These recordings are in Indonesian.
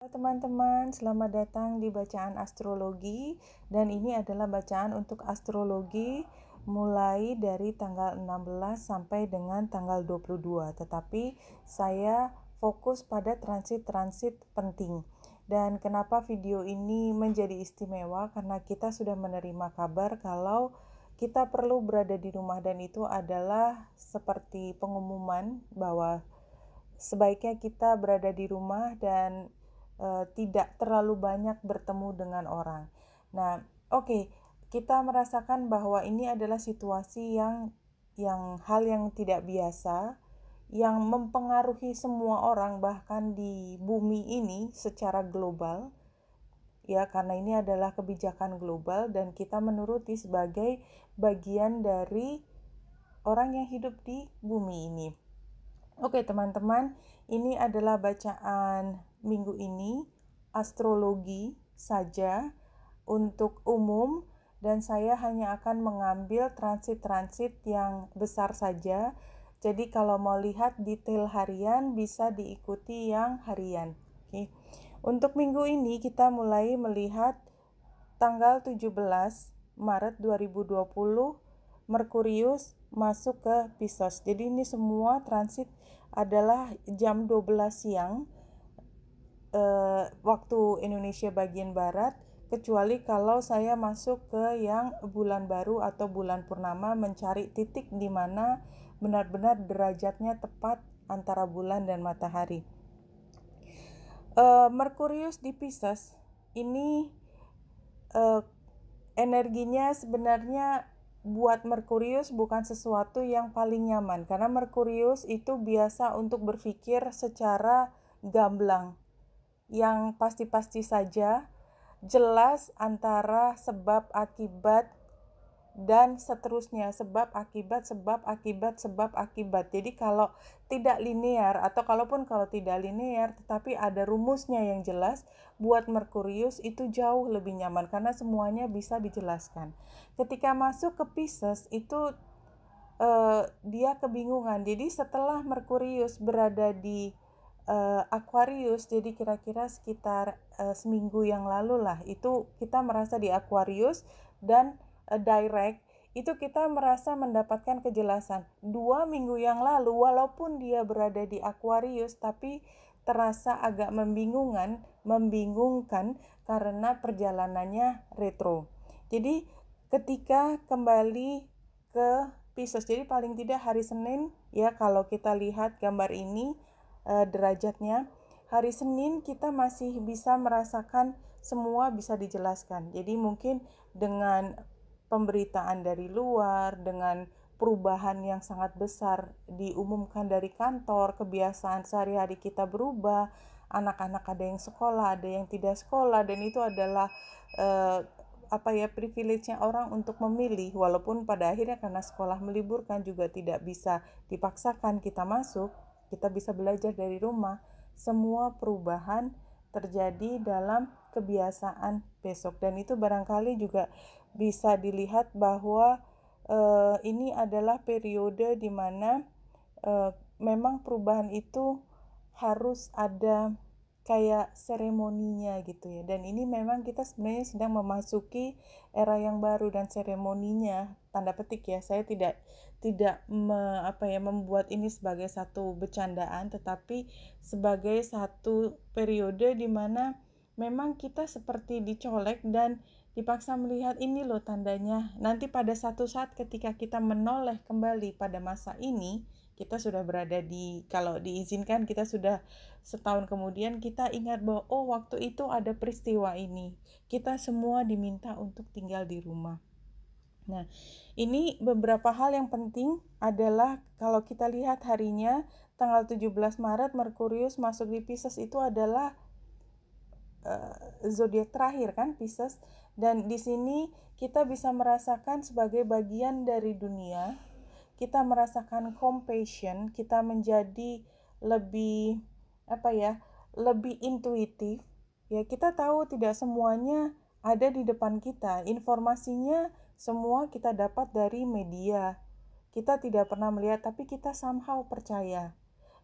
Teman-teman, selamat datang di bacaan astrologi dan ini adalah bacaan untuk astrologi mulai dari tanggal 16 sampai dengan tanggal 22. Tetapi saya fokus pada transit-transit penting. Dan kenapa video ini menjadi istimewa? Karena kita sudah menerima kabar kalau kita perlu berada di rumah dan itu adalah seperti pengumuman bahwa sebaiknya kita berada di rumah dan tidak terlalu banyak bertemu dengan orang. Nah, oke, kita merasakan bahwa ini adalah situasi hal yang tidak biasa, yang mempengaruhi semua orang bahkan di bumi ini secara global. Ya, karena ini adalah kebijakan global dan kita menuruti sebagai bagian dari orang yang hidup di bumi ini. Oke teman-teman, ini adalah bacaan minggu ini, astrologi saja untuk umum, dan saya hanya akan mengambil transit-transit yang besar saja. Jadi kalau mau lihat detail harian bisa diikuti yang harian. Oke. Untuk minggu ini kita mulai melihat tanggal 17 Maret 2020 Merkurius masuk ke Pisces. Jadi ini semua transit adalah jam 12 siang waktu Indonesia bagian barat, kecuali kalau saya masuk ke yang bulan baru atau bulan purnama, mencari titik di mana benar-benar derajatnya tepat antara bulan dan matahari. Merkurius di Pisces ini energinya sebenarnya buat Merkurius bukan sesuatu yang paling nyaman, karena Merkurius itu biasa untuk berpikir secara gamblang, yang pasti-pasti saja, jelas antara sebab akibat dan seterusnya, sebab akibat. Jadi kalau tidak linear, atau kalau tidak linear tetapi ada rumusnya yang jelas, buat Merkurius itu jauh lebih nyaman karena semuanya bisa dijelaskan. Ketika masuk ke Pisces itu dia kebingungan. Jadi setelah Merkurius berada di Aquarius, jadi kira-kira sekitar seminggu yang lalu lah, itu kita merasa di Aquarius dan direct itu kita merasa mendapatkan kejelasan. 2 minggu yang lalu walaupun dia berada di Aquarius tapi terasa agak membingungkan karena perjalanannya retro. Jadi ketika kembali ke Pisces, jadi paling tidak hari Senin ya, kalau kita lihat gambar ini derajatnya, hari Senin kita masih bisa merasakan semua bisa dijelaskan. Jadi mungkin dengan pemberitaan dari luar, dengan perubahan yang sangat besar diumumkan dari kantor, kebiasaan sehari-hari kita berubah, anak-anak ada yang sekolah, ada yang tidak sekolah, dan itu adalah privilege-nya orang untuk memilih, walaupun pada akhirnya karena sekolah meliburkan juga tidak bisa dipaksakan kita masuk, kita bisa belajar dari rumah. Semua perubahan terjadi dalam kebiasaan besok, dan itu barangkali juga bisa dilihat bahwa ini adalah periode di mana memang perubahan itu harus ada kayak seremoninya gitu ya, dan ini memang kita sebenarnya sedang memasuki era yang baru, dan seremoninya tanda petik ya, saya tidak membuat ini sebagai satu bercandaan, tetapi sebagai satu periode di mana memang kita seperti dicolek dan dipaksa melihat ini loh tandanya. Nanti pada satu saat ketika kita menoleh kembali pada masa ini, kita sudah berada di, kalau diizinkan kita sudah setahun kemudian, kita ingat bahwa oh waktu itu ada peristiwa ini. Kita semua diminta untuk tinggal di rumah. Nah, ini beberapa hal yang penting adalah kalau kita lihat harinya, tanggal 17 Maret Merkurius masuk di Pisces, itu adalah zodiak terakhir kan, Pisces, dan di sini kita bisa merasakan sebagai bagian dari dunia, kita merasakan compassion, kita menjadi lebih lebih intuitif ya. Kita tahu tidak semuanya ada di depan kita, informasinya semua kita dapat dari media, kita tidak pernah melihat tapi kita somehow percaya.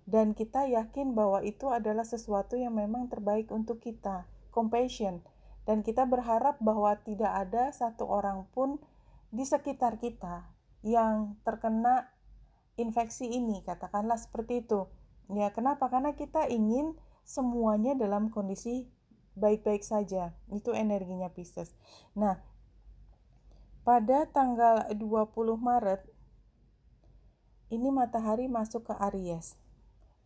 dan kita yakin bahwa itu adalah sesuatu yang memang terbaik untuk kita, compassion. Dan kita berharap bahwa tidak ada satu orang pun di sekitar kita yang terkena infeksi ini, katakanlah seperti itu. Ya, kenapa? Karena kita ingin semuanya dalam kondisi baik-baik saja. Itu energinya Pisces. Nah, pada tanggal 20 Maret, ini matahari masuk ke Aries.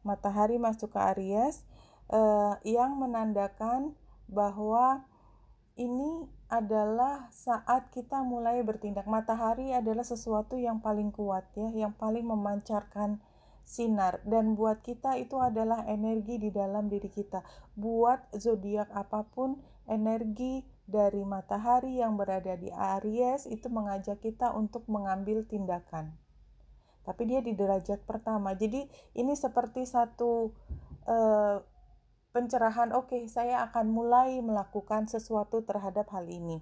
Matahari masuk ke Aries yang menandakan bahwa ini adalah saat kita mulai bertindak. Matahari adalah sesuatu yang paling kuat ya, yang paling memancarkan sinar, dan buat kita itu adalah energi di dalam diri kita. Buat zodiak apapun, energi dari matahari yang berada di Aries itu mengajak kita untuk mengambil tindakan. Tapi dia di derajat pertama. Jadi ini seperti satu pencerahan, oke, saya akan mulai melakukan sesuatu terhadap hal ini.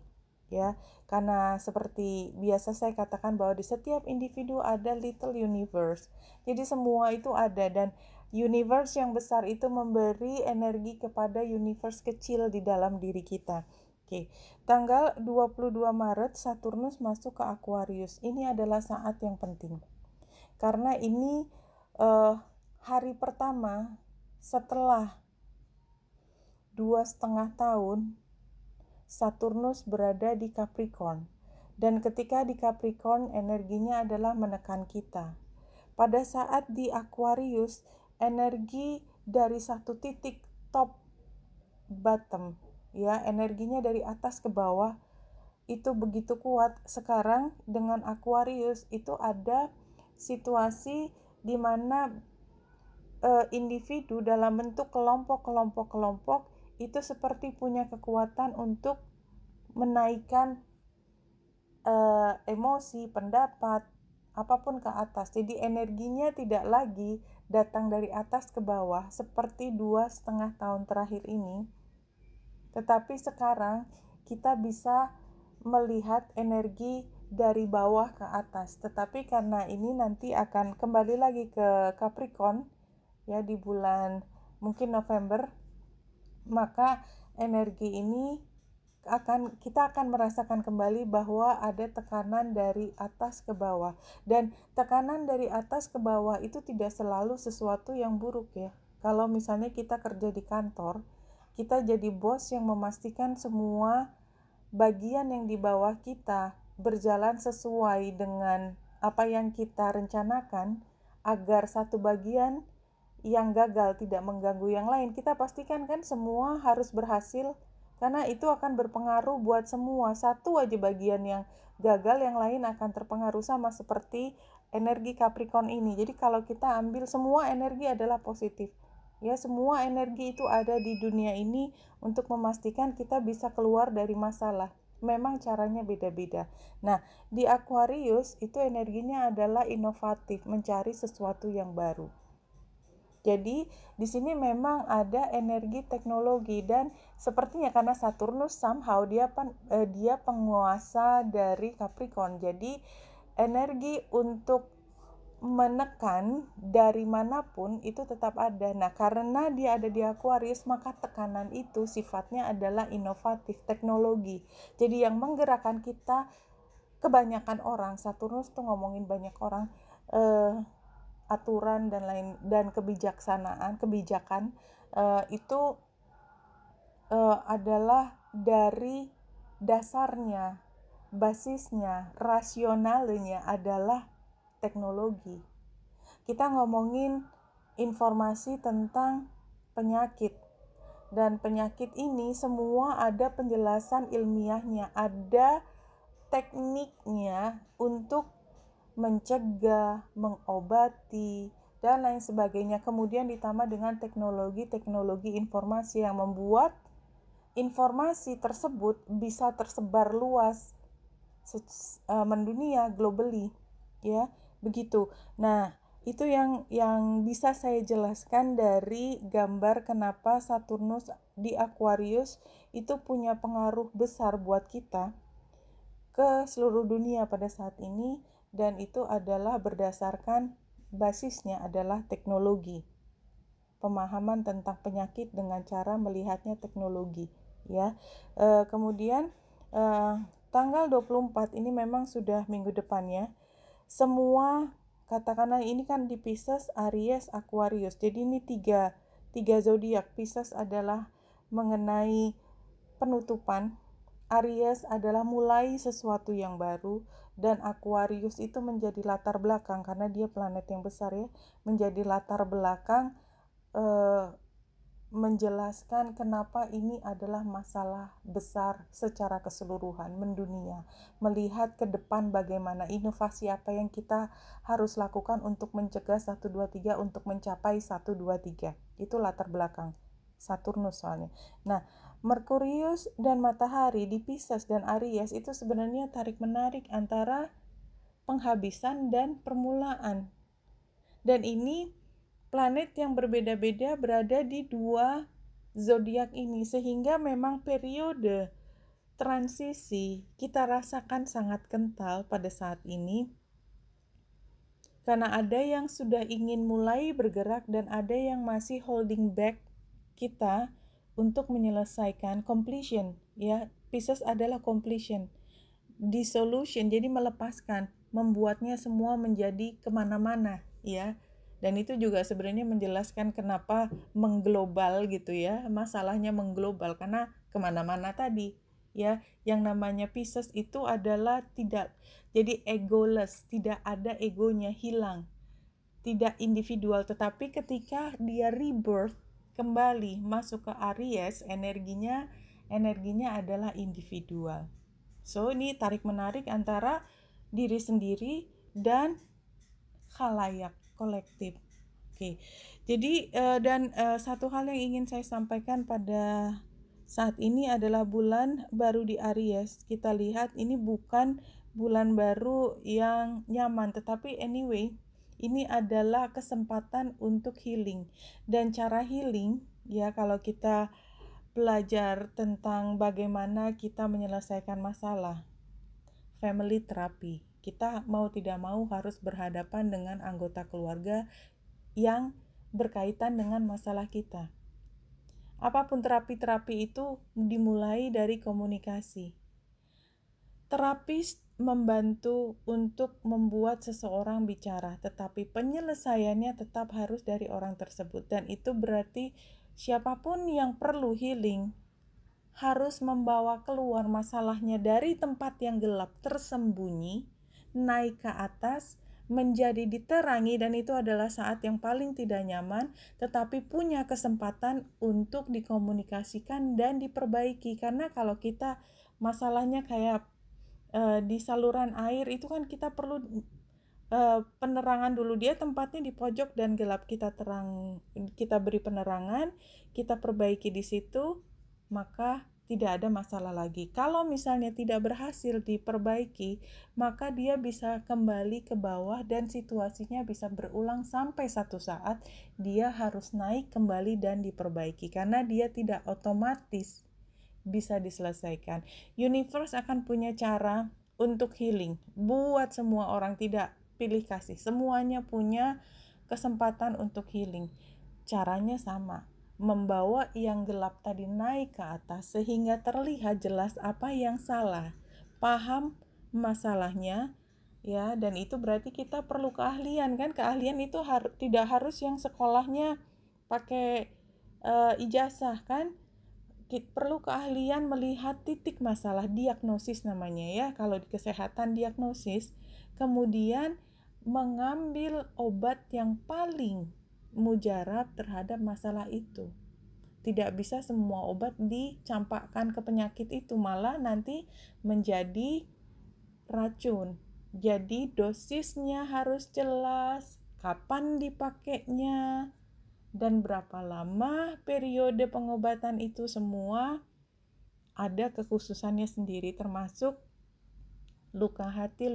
Ya, karena seperti biasa saya katakan bahwa di setiap individu ada little universe. Jadi semua itu ada, dan universe yang besar itu memberi energi kepada universe kecil di dalam diri kita. Oke, tanggal 22 Maret Saturnus masuk ke Aquarius. Ini adalah saat yang penting. Karena ini hari pertama setelah 2,5 tahun Saturnus berada di Capricorn. Dan ketika di Capricorn, energinya adalah menekan kita. Pada saat di Aquarius, energi dari satu titik top bottom, ya, energinya dari atas ke bawah itu begitu kuat. Sekarang dengan Aquarius itu ada situasi di mana individu dalam bentuk kelompok itu seperti punya kekuatan untuk menaikkan emosi, pendapat, apapun ke atas. Jadi energinya tidak lagi datang dari atas ke bawah seperti 2,5 tahun terakhir ini, tetapi sekarang kita bisa melihat energi dari bawah ke atas. Tetapi karena ini nanti akan kembali lagi ke Capricorn ya di bulan mungkin November, maka energi ini kita akan merasakan kembali bahwa ada tekanan dari atas ke bawah. Dan tekanan dari atas ke bawah itu tidak selalu sesuatu yang buruk ya. Kalau misalnya kita kerja di kantor, kita jadi bos yang memastikan semua bagian yang di bawah kita berjalan sesuai dengan apa yang kita rencanakan, agar satu bagian yang gagal tidak mengganggu yang lain. Kita pastikan kan semua harus berhasil, karena itu akan berpengaruh buat semua. Satu aja bagian yang gagal, yang lain akan terpengaruh, sama seperti energi Capricorn ini. Jadi kalau kita ambil semua energi adalah positif. Ya, semua energi itu ada di dunia ini untuk memastikan kita bisa keluar dari masalah. Memang caranya beda-beda. Nah, di Aquarius itu energinya adalah inovatif, mencari sesuatu yang baru. Jadi di sini memang ada energi teknologi, dan sepertinya karena Saturnus somehow dia penguasa dari Capricorn. Jadi energi untuk menekan dari manapun itu tetap ada. Nah, karena dia ada di Aquarius, maka tekanan itu sifatnya adalah inovatif, teknologi. Jadi yang menggerakkan kita, kebanyakan orang, Saturnus tuh ngomongin banyak orang, aturan dan lain, dan kebijakan itu adalah dari dasarnya, basisnya, rasionalnya adalah teknologi. Kita ngomongin informasi tentang penyakit, dan penyakit ini semua ada penjelasan ilmiahnya, ada tekniknya untuk mencegah, mengobati, dan lain sebagainya. Kemudian ditambah dengan teknologi informasi yang membuat informasi tersebut bisa tersebar luas mendunia, globally, ya, begitu. Nah, itu yang bisa saya jelaskan dari gambar kenapa Saturnus di Aquarius itu punya pengaruh besar buat kita ke seluruh dunia pada saat ini, dan itu adalah berdasarkan basisnya adalah teknologi. pemahaman tentang penyakit dengan cara melihatnya teknologi, ya. Kemudian tanggal 24 ini memang sudah minggu depan ya. Semua katakanlah ini kan di Pisces, Aries, Aquarius. Jadi ini tiga zodiak. Pisces adalah mengenai penutupan, Aries adalah mulai sesuatu yang baru, dan Aquarius itu menjadi latar belakang karena dia planet yang besar ya, menjadi latar belakang menjelaskan kenapa ini adalah masalah besar secara keseluruhan mendunia. Melihat ke depan bagaimana inovasi apa yang kita harus lakukan untuk mencegah 1, 2, 3 untuk mencapai 1, 2, 3. Itu latar belakang Saturnus soalnya. Nah, Merkurius dan Matahari di Pisces dan Aries itu sebenarnya tarik-menarik antara penghabisan dan permulaan. Dan ini planet yang berbeda-beda berada di dua zodiak ini, sehingga memang periode transisi kita rasakan sangat kental pada saat ini, karena ada yang sudah ingin mulai bergerak dan ada yang masih holding back kita untuk menyelesaikan completion, ya. Pisces adalah completion, dissolution, jadi melepaskan, membuatnya semua menjadi kemana-mana, ya. Dan itu juga sebenarnya menjelaskan kenapa mengglobal gitu ya, masalahnya mengglobal karena kemana-mana tadi, ya. Yang namanya Pisces itu adalah tidak, jadi egoless, tidak ada egonya, hilang, tidak individual. Tetapi ketika dia rebirth kembali masuk ke Aries, energinya adalah individual. So ini tarik menarik antara diri sendiri dan khalayak, kolektif. Oke. Jadi satu hal yang ingin saya sampaikan pada saat ini adalah bulan baru di Aries. Kita lihat ini bukan bulan baru yang nyaman, tetapi anyway, ini adalah kesempatan untuk healing. Dan cara healing, ya, kalau kita belajar tentang bagaimana kita menyelesaikan masalah, family therapy. Kita mau tidak mau harus berhadapan dengan anggota keluarga yang berkaitan dengan masalah kita. Apapun terapi-terapi itu dimulai dari komunikasi. Terapis membantu untuk membuat seseorang bicara, tetapi penyelesaiannya tetap harus dari orang tersebut. Dan itu berarti siapapun yang perlu healing harus membawa keluar masalahnya dari tempat yang gelap tersembunyi, naik ke atas, menjadi diterangi, dan itu adalah saat yang paling tidak nyaman, tetapi punya kesempatan untuk dikomunikasikan dan diperbaiki. Karena kalau kita masalahnya kayak di saluran air itu kan kita perlu penerangan dulu. Dia tempatnya di pojok dan gelap, kita beri penerangan, kita perbaiki di situ, maka tidak ada masalah lagi. Kalau misalnya tidak berhasil diperbaiki, maka dia bisa kembali ke bawah dan situasinya bisa berulang sampai satu saat dia harus naik kembali dan diperbaiki, karena dia tidak otomatis bisa diselesaikan. Universe akan punya cara untuk healing buat semua orang, tidak pilih kasih, semuanya punya kesempatan untuk healing. Caranya sama, membawa yang gelap tadi naik ke atas sehingga terlihat jelas apa yang salah, paham masalahnya, ya. Dan itu berarti kita perlu keahlian kan. Keahlian itu tidak harus yang sekolahnya pakai ijazah kan. Perlu keahlian melihat titik masalah, diagnosis namanya ya, kalau di kesehatan diagnosis, kemudian mengambil obat yang paling mujarab terhadap masalah itu. Tidak bisa semua obat dicampakkan ke penyakit itu, malah nanti menjadi racun. Jadi dosisnya harus jelas, kapan dipakainya, dan berapa lama periode pengobatan, itu semua ada kekhususannya sendiri, termasuk luka hati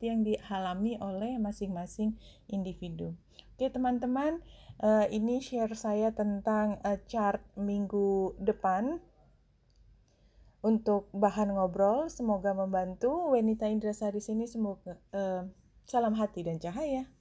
yang dialami oleh masing-masing individu. Oke teman-teman, ini share saya tentang chart minggu depan untuk bahan ngobrol. Semoga membantu. Wenita Indrasari sini, semoga salam hati dan cahaya.